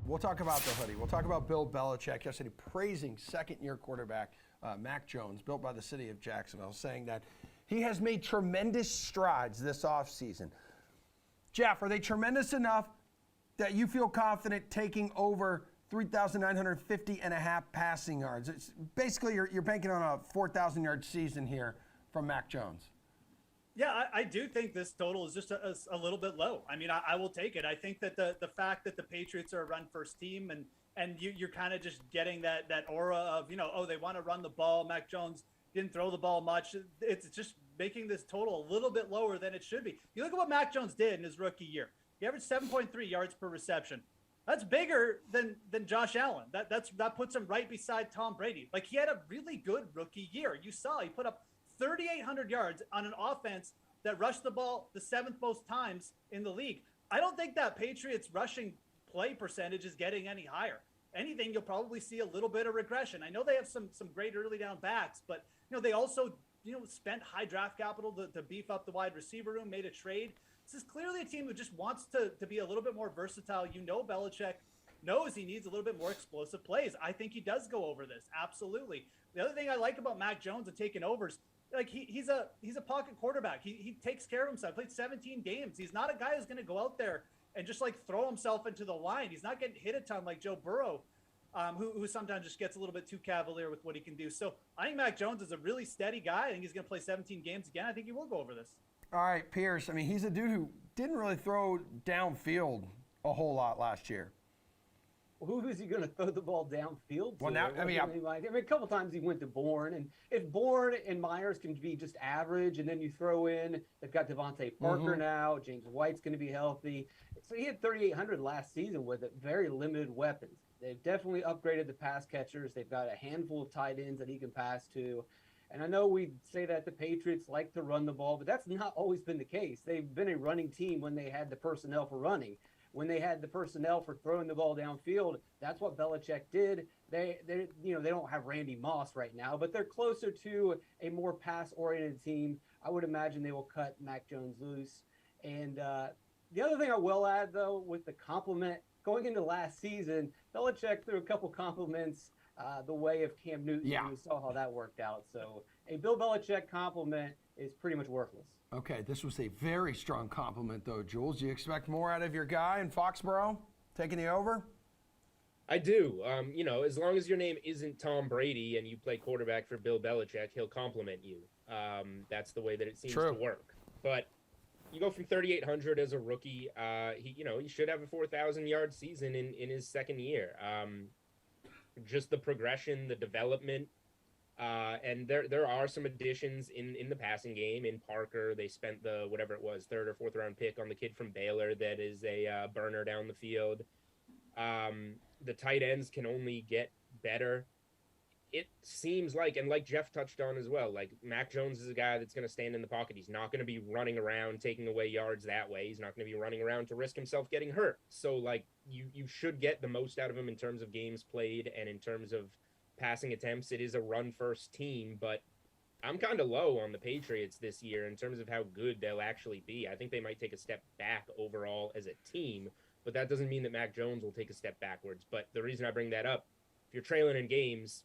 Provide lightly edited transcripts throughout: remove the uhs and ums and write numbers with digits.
We'll talk about the hoodie. We'll talk about Bill Belichick yesterday praising second-year quarterback Mac Jones, built by the city of Jacksonville, saying that he has made tremendous strides this offseason. Jeff, are they tremendous enough that you feel confident taking over 3,950 and a half passing yards? It's basically, you're banking on a 4,000-yard season here from Mac Jones. Yeah, I do think this total is just a little bit low. I mean, I will take it. I think that the fact that the Patriots are a run-first team and you're kind of just getting that aura of, they want to run the ball. Mac Jones didn't throw the ball much. It's just making this total a little bit lower than it should be. You look at what Mac Jones did in his rookie year. He averaged 7.3 yards per reception. That's bigger than Josh Allen. That puts him right beside Tom Brady. Like, he had a really good rookie year. You saw he put up 3,800 yards on an offense that rushed the ball the seventh most times in the league. I don't think that Patriots rushing play percentage is getting any higher. Anything, you'll probably see a little bit of regression. I know they have some great early down backs, but they also spent high draft capital to beef up the wide receiver room, made a trade. This is clearly a team who just wants to be a little bit more versatile. Belichick knows he needs a little bit more explosive plays. I think he does go over this, absolutely. The other thing I like about Mac Jones and taking overs, like he's a pocket quarterback. He takes care of himself. Played 17 games. He's not a guy who's going to go out there and just like throw himself into the line. He's not getting hit a ton like Joe Burrow, who sometimes just gets a little bit too cavalier with what he can do. So I think Mac Jones is a really steady guy. I think he's going to play 17 games again. I think he will go over this. All right, Pierce. I mean, he's a dude who didn't really throw downfield a whole lot last year. Who is he going to throw the ball downfield to? Well, now, a couple times he went to Bourne, and if Bourne and Myers can be just average, and then you throw in, they've got Devontae Parker now, James White's going to be healthy. So he had 3,800 last season with very limited weapons. They've definitely upgraded the pass catchers. They've got a handful of tight ends that he can pass to. And I know we say that the Patriots like to run the ball, but that's not always been the case. They've been a running team when they had the personnel for running. When they had the personnel for throwing the ball downfield, that's what Belichick did. They don't have Randy Moss right now, but they're closer to a more pass-oriented team. I would imagine they will cut Mac Jones loose. And the other thing I will add, though, with the compliment, going into last season, Belichick threw a couple compliments the way of Cam Newton. Yeah. We saw how that worked out. So a Bill Belichick compliment is pretty much worthless. Okay, this was a very strong compliment, though, Jules. Do you expect more out of your guy in Foxborough, taking the over? I do. As long as your name isn't Tom Brady and you play quarterback for Bill Belichick, he'll compliment you. That's the way that it seems to work. But you go from 3,800 as a rookie. He should have a 4,000-yard season in his second year. Just the progression, the development. And there are some additions in the passing game. In Parker, they spent the third or fourth round pick on the kid from Baylor that is a burner down the field. The tight ends can only get better. It seems like, and like Jeff touched on as well, like Mac Jones is a guy that's going to stand in the pocket. He's not going to be running around taking away yards that way. He's not going to be running around to risk himself getting hurt. So like you should get the most out of him in terms of games played and in terms of passing attempts. It is a run-first team, but I'm kind of low on the Patriots this year in terms of how good they'll actually be. I think they might take a step back overall as a team, but that doesn't mean that Mac Jones will take a step backwards. But the reason I bring that up, if you're trailing in games,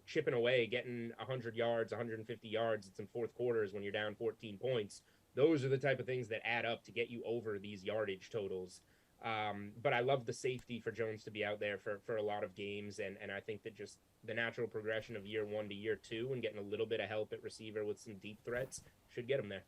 chipping away, getting 100 yards, 150 yards in some fourth quarters when you're down 14 points, those are the type of things that add up to get you over these yardage totals. But I love the safety for Jones to be out there for a lot of games. And I think that just the natural progression of year one to year two and getting a little bit of help at receiver with some deep threats should get him there.